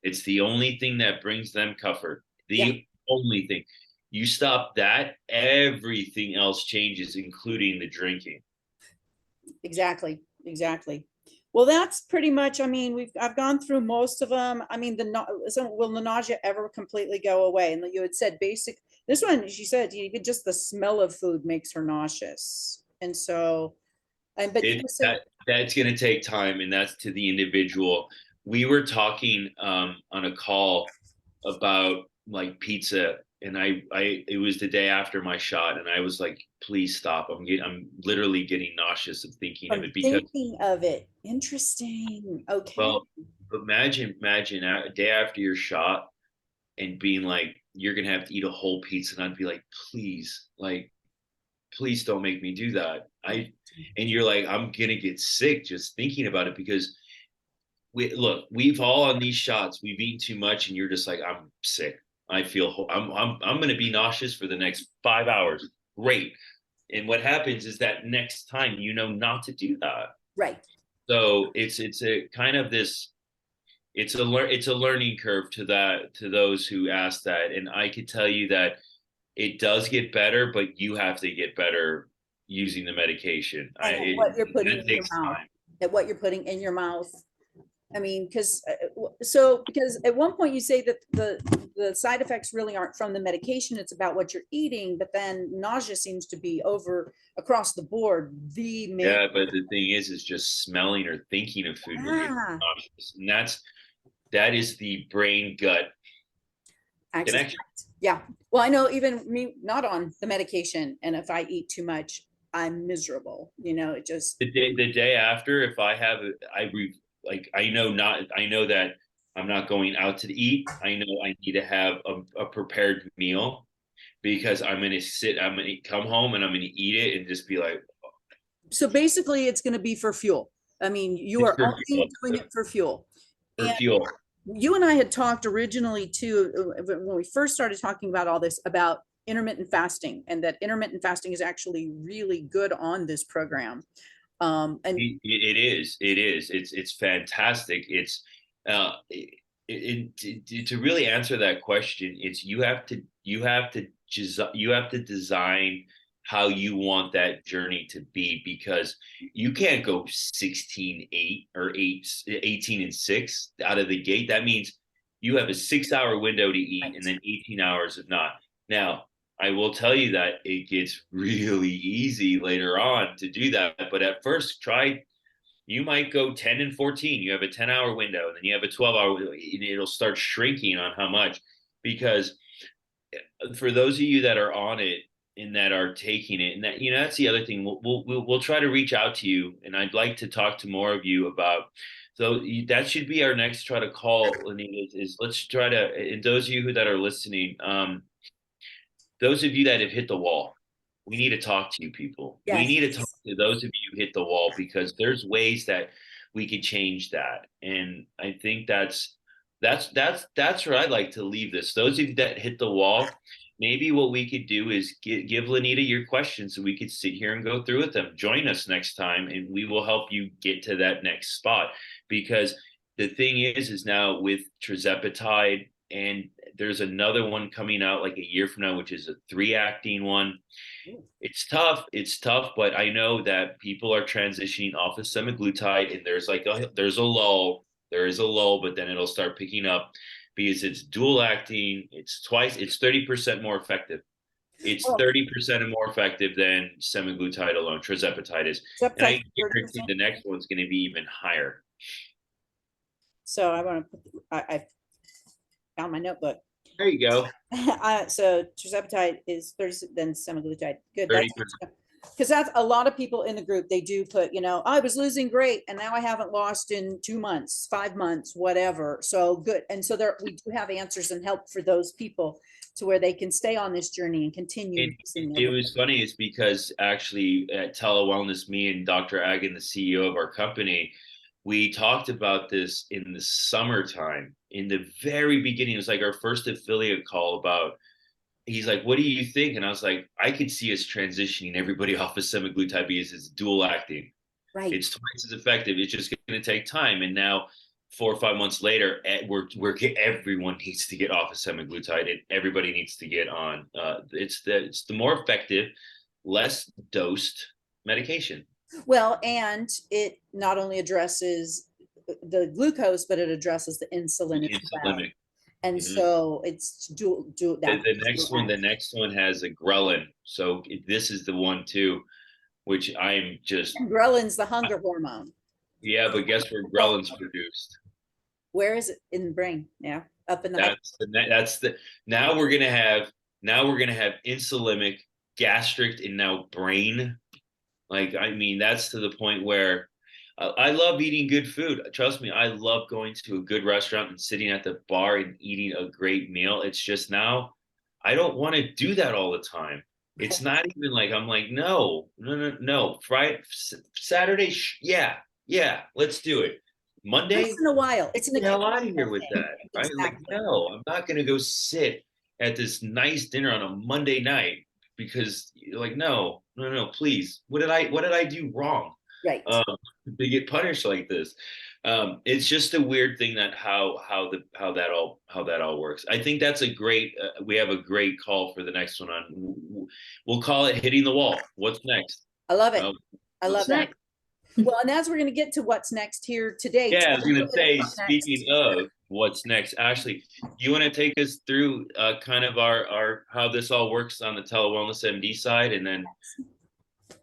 It's the only thing that brings them comfort. Yeah. The only thing. You stop that, everything else changes, including the drinking. Exactly. Exactly. Well, that's pretty much, I mean, I've gone through most of them. I mean, so will the nausea ever completely go away? And you had said basic, this one, she said, even just the smell of food makes her nauseous. And so, but you It said, that's going to take time, and that's to the individual. We were talking on a call about like pizza, and it was the day after my shot, and I was like, please stop. I'm literally getting nauseous of thinking of from it because, thinking of it. Interesting. Okay. well, imagine a day after your shot and being like, you're gonna have to eat a whole pizza, and I'd be like, please don't make me do that. And you're like, I'm gonna get sick just thinking about it because we've all on these shots, we've eaten too much, and you're just like, I'm sick. I feel I'm gonna be nauseous for the next 5 hours. Great. And what happens is that next time you know not to do that. Right. So it's a kind of this, it's a learning curve to that, to those who ask that. And I could tell you that it does get better, but you have to get better using the medication. And what you're putting That in your takes mouth, time. at what you're putting in your mouth. I mean, because at one point you say that the side effects really aren't from the medication, it's about what you're eating, but then nausea seems to be over across the board, the main. Yeah, but the thing is just smelling or thinking of food will get Ah, nauseous, and that is the brain gut axis. connection. Yeah. Well, I know even me not on the medication, and if I eat too much, I'm miserable. It just, The day after, if I have, like I know that I'm not going out to eat. I know I need to have a prepared meal because I'm gonna come home and I'm gonna eat it and just be like, so basically it's going to be for fuel. I mean, you it's are for only fuel, doing it for fuel. for And fuel. you and I had talked originally too, when we first started talking about all this, about intermittent fasting, and that intermittent fasting is actually really good on this program. And It's fantastic. To really answer that question, it's you have to design how you want that journey to be, because you can't go 16-8 or 18-6 out of the gate. That means you have a 6 hour window to eat and right, then 18 hours of not. Now, I will tell you that it gets really easy later on to do that. But at first, you might go 10 and 14. You have a 10-hour window, and then you have a 12-hour window, and it'll start shrinking on how much. Because for those of you that are on it and that are taking it, and that, that's the other thing. We'll try to reach out to you, and I'd like to talk to more of you about. So that should be our next try to call, Lenita, is let's try to, and those of you that are listening, those of you that have hit the wall, we need to talk to you people. We yes, need to talk to those of you who hit the wall, because there's ways that we could change that. And I think that's where I'd like to leave this. Those of you that hit the wall, maybe what we could do is give Lenita your questions so we could sit here and go through with them. Join us next time, and we will help you get to that next spot. Because the thing is now with tirzepatide, and there's another one coming out like a year from now, which is a 3-acting one. It's tough. It's tough, but I know that people are transitioning off of semaglutide, and there's a lull. There is a lull, but then it'll start picking up because it's dual acting. It's 30% more effective. It's well, 30% more effective than semaglutide alone. Tirzepatide is, and I peptide's guarantee 30%. the next one's going to be even higher. So I want to put, I found my notebook. There you go. So tirzepatide is 30, then semaglutide. Good. That's 30%. because that's a lot of people in the group. They do put, I was losing weight and now I haven't lost in 2 months, 5 months, whatever. So good. And so we do have answers and help for those people to where they can stay on this journey and continue. It was funny is because actually at Telewellness, me and Dr. Agan, the CEO of our company, we talked about this in the summertime. In the very beginning, it was like our first affiliate call about, he's like, what do you think? And I was like, I could see us transitioning everybody off of semaglutide because it's dual acting. Right. It's twice as effective. It's just going to take time. And now 4 or 5 months later, everyone needs to get off of semaglutide and everybody needs to get on. It's the more effective, less dosed medication. Well, and it not only addresses the glucose, but it addresses the insulin as well. Insulinic. And so it's dual that. The next one has a ghrelin. So this is the one too, which I'm just. And ghrelin's the hunger hormone. Yeah, but guess where ghrelin's produced? Where is it in the brain? Yeah, up in the. Now we're gonna have insulinic, gastric, and now brain. Like, I mean, that's to the point where I love eating good food. Trust me, I love going to a good restaurant and sitting at the bar and eating a great meal. It's just now I don't want to do that all the time. It's not even like I'm like, no. Friday, Saturday, yeah, let's do it. Monday, once in a while. It's an hell out of here with that. Right? Exactly. Like, no, I'm not gonna go sit at this nice dinner on a Monday night because like, no, please. What did I do wrong? Right. To get punished like this. It's just a weird thing that how that all works. I think that's a great. We have a great call for the next one on. We'll call it hitting the wall. What's next? I love it. I love that. Well, and as we're going to get to what's next here today. Yeah, I was going to say, speaking of what's next, Ashley, you want to take us through kind of our how this all works on the Telewellness MD side, and then.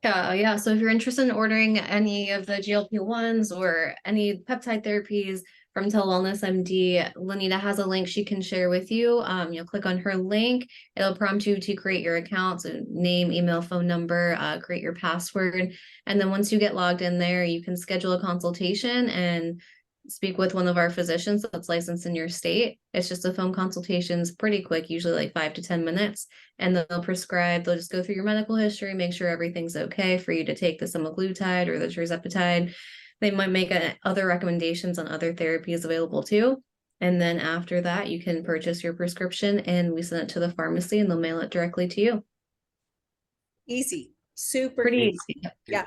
Yeah. So if you're interested in ordering any of the GLP-1s or any peptide therapies from Telewellness MD, Lanita has a link she can share with you. You'll click on her link. It'll prompt you to create your account, so name, email, phone number, create your password. And then once you get logged in there, you can schedule a consultation and speak with one of our physicians that's licensed in your state. It's just a phone consultation. It's pretty quick, usually like 5 to 10 minutes. And they'll just go through your medical history, make sure everything's okay for you to take the semaglutide or the tirzepatide. They might make other recommendations on other therapies available too. And then after that, you can purchase your prescription and we send it to the pharmacy and they'll mail it directly to you. Easy. Super pretty easy. Yeah.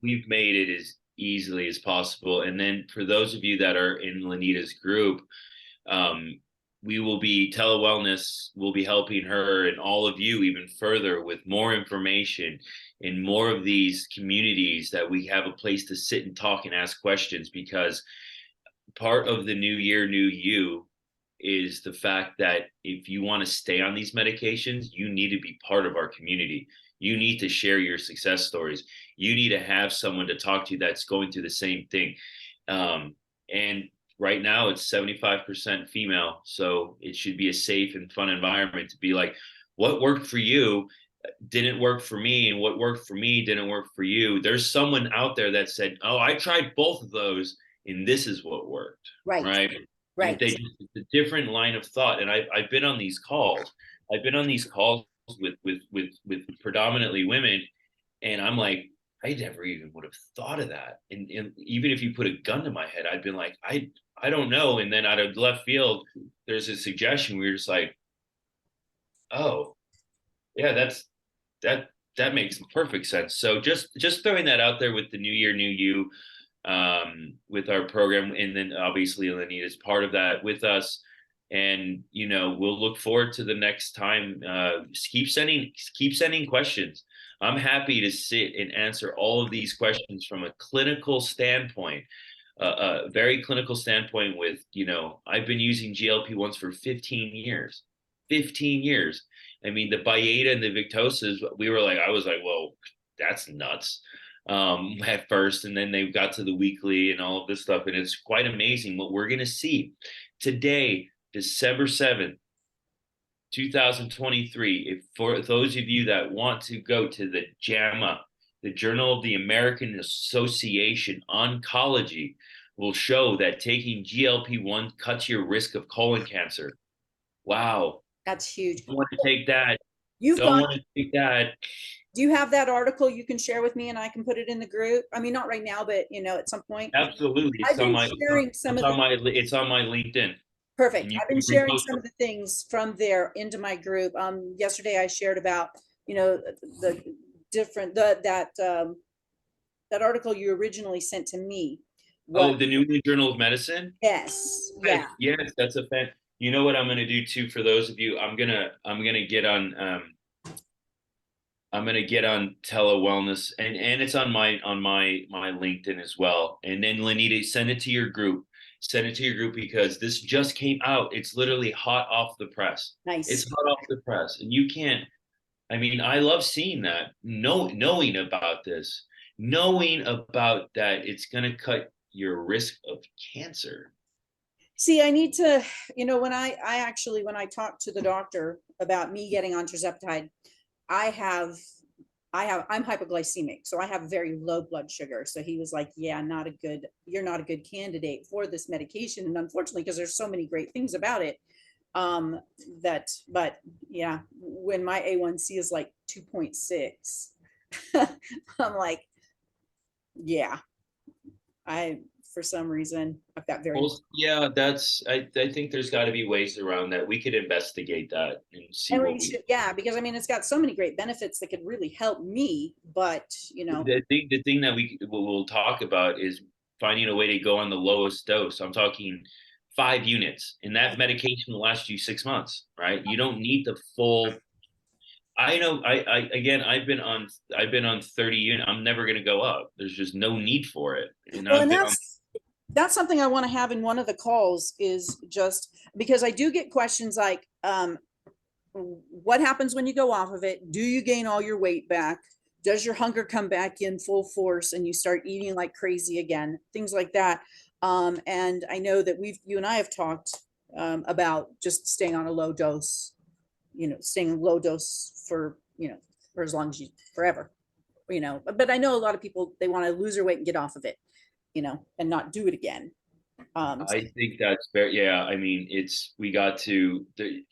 We've made it as easily as possible. And then for those of you that are in Lanita's group, we will be Telewellness will be helping her and all of you even further with more information in more of these communities that we have a place to sit and talk and ask questions, because part of the new year, new you is the fact that if you want to stay on these medications, you need to be part of our community. You need to share your success stories. You need to have someone to talk to that's going through the same thing. And right now it's 75% female. So it should be a safe and fun environment to be like, what worked for you didn't work for me, and what worked for me didn't work for you. There's someone out there that said, oh, I tried both of those and this is what worked. Right. It's a different line of thought. And I've been on these calls. With predominantly women, and I'm like, I never even would have thought of that. And even if you put a gun to my head, I'd been like, I don't know. And then out of left field, there's a suggestion. We were just like, oh, yeah, that makes perfect sense. So just throwing that out there with the new year, new you, with our program, and then obviously Lanita is part of that with us. And we'll look forward to the next time. Keep sending questions. I'm happy to sit and answer all of these questions from a clinical standpoint, a very clinical standpoint. With I've been using GLP-1s for 15 years. 15 years. I mean, the Byetta and the Victosas, I was like, well, that's nuts. At first, and then they got to the weekly and all of this stuff, and it's quite amazing what we're going to see today. December 7th, 2023. If for those of you that want to go to the JAMA, the Journal of the American Association Oncology, will show that taking GLP-1 cuts your risk of colon cancer. Wow. That's huge. Don't want to take that. You've Don't got, want to take that. do you have that article you can share with me and I can put it in the group? I mean, not right now, but at some point. Absolutely. I've been sharing some of the, it's on my LinkedIn. perfect. And you I've been can sharing repost some of the things from there into my group. Yesterday I shared about, the different, that article you originally sent to me. Oh, the New England Journal of Medicine? Yes, yeah. Yes, that's a fan. You know what I'm gonna do too for those of you? I'm gonna get on telewellness, and it's on my LinkedIn as well. And then Lenita, send it to your group. Send it to your group because this just came out. It's literally hot off the press. Nice. It's hot off the press. And you can't, I mean, I love seeing that, knowing about this, knowing about that it's gonna cut your risk of cancer. See, I need to, when I actually, when I talked to the doctor about me getting on tirzepatide, I'm hypoglycemic, so I have very low blood sugar. So he was like, yeah, you're not a good candidate for this medication. And unfortunately, because there's so many great things about it, but yeah, when my A1C is like 2.6, I'm like, yeah, for some reason, I've got very. Well, yeah, I think there's got to be ways around that. We could investigate that and see And what we should, yeah, because I mean, it's got so many great benefits that could really help me, but The thing that we'll talk about is finding a way to go on the lowest dose. I'm talking 5 units, and that medication will last you 6 months, right? You don't need the full. I know. Again, I've been on 30 units. I'm never going to go up. There's just no need for it. And well, I've and been on. that's something I want to have in one of the calls, is just because I do get questions like, what happens when you go off of it? Do you gain all your weight back? Does your hunger come back in full force and you start eating like crazy again? Things like that. And I know that you and I have talked about just staying on a low dose, staying low dose for, for as long as forever, but I know a lot of people, they want to lose their weight and get off of it, and not do it again. I think that's fair. Yeah, I mean, we got to the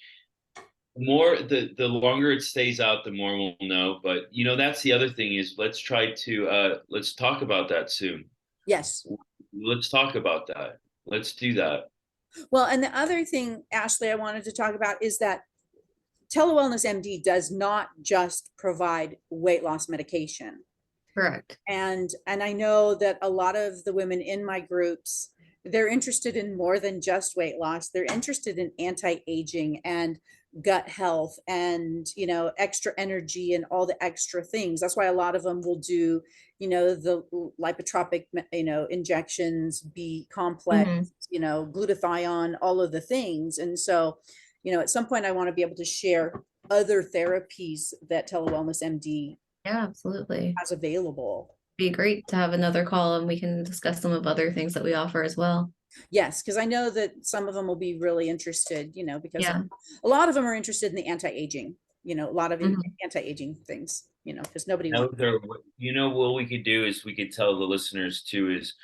longer it stays out, the more we'll know. But that's the other thing is let's talk about that soon. Yes. Let's talk about that. Let's do that. Well, and the other thing, Ashley, I wanted to talk about is that Telewellness MD does not just provide weight loss medication. Correct. And I know that a lot of the women in my groups, they're interested in more than just weight loss. They're interested in anti-aging and gut health and, extra energy and all the extra things. That's why a lot of them will do, the lipotropic, injections, B complex, glutathione, all of the things. And so, at some point I want to be able to share other therapies that Telewellness MD Yeah, absolutely. has available. Be great to have another call and we can discuss some of other things that we offer as well. Yes, because I know that some of them will be really interested, because Yeah. a lot of them are interested in the anti-aging, a lot of anti-aging things, because nobody wants. What we could do is we could tell the listeners too is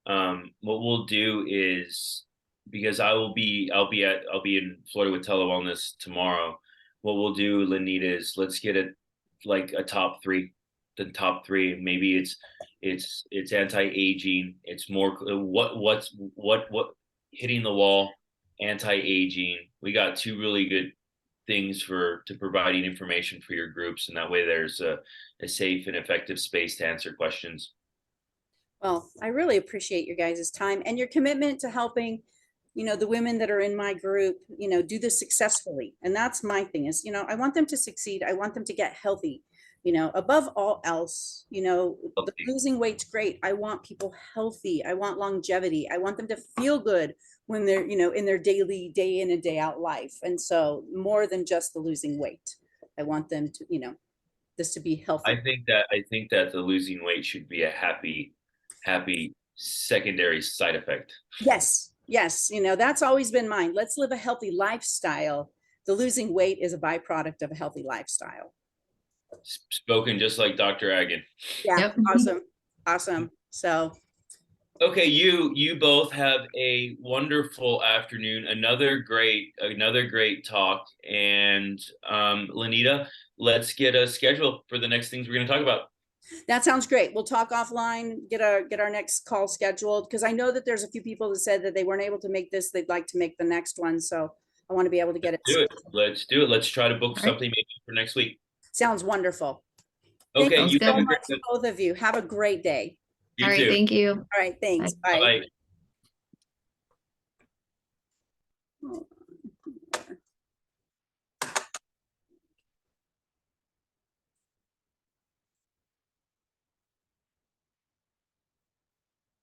what we'll do is, because I'll be in Florida with Telewellness tomorrow. What we'll do, Lenita, is let's get it like a top 3. The top 3, maybe it's anti-aging, it's more what hitting the wall, anti-aging. We got 2 really good things to providing information for your groups, and that way there's a safe and effective space to answer questions. Well, I really appreciate your guys' time and your commitment to helping, the women that are in my group, do this successfully. And that's my thing is, I want them to succeed. I want them to get healthy. Above all else, the losing weight's great. I want people healthy. I want longevity. I want them to feel good when they're, in their daily day in and day out life. And so more than just the losing weight, I want them to, this to be healthy. I think that the losing weight should be a happy secondary side effect. Yes. That's always been mine. Let's live a healthy lifestyle. the losing weight is a byproduct of a healthy lifestyle. Spoken just like Dr. Agan. Yeah, Yep. awesome. So Okay, you both have a wonderful afternoon. Another great talk. And Lenita, let's get a schedule for the next things we're going to talk about. that sounds great. We'll talk offline, get our next call scheduled, because I know that there's a few people that said that they weren't able to make this. They'd like to make the next one. So I want to be able to get it. Let's do it. Let's try to book right. something maybe for next week. Sounds wonderful. Okay, Thank you you have so a great much, both of you. Have a great day. You All right, too. thank you. All right, thanks. Bye. Bye.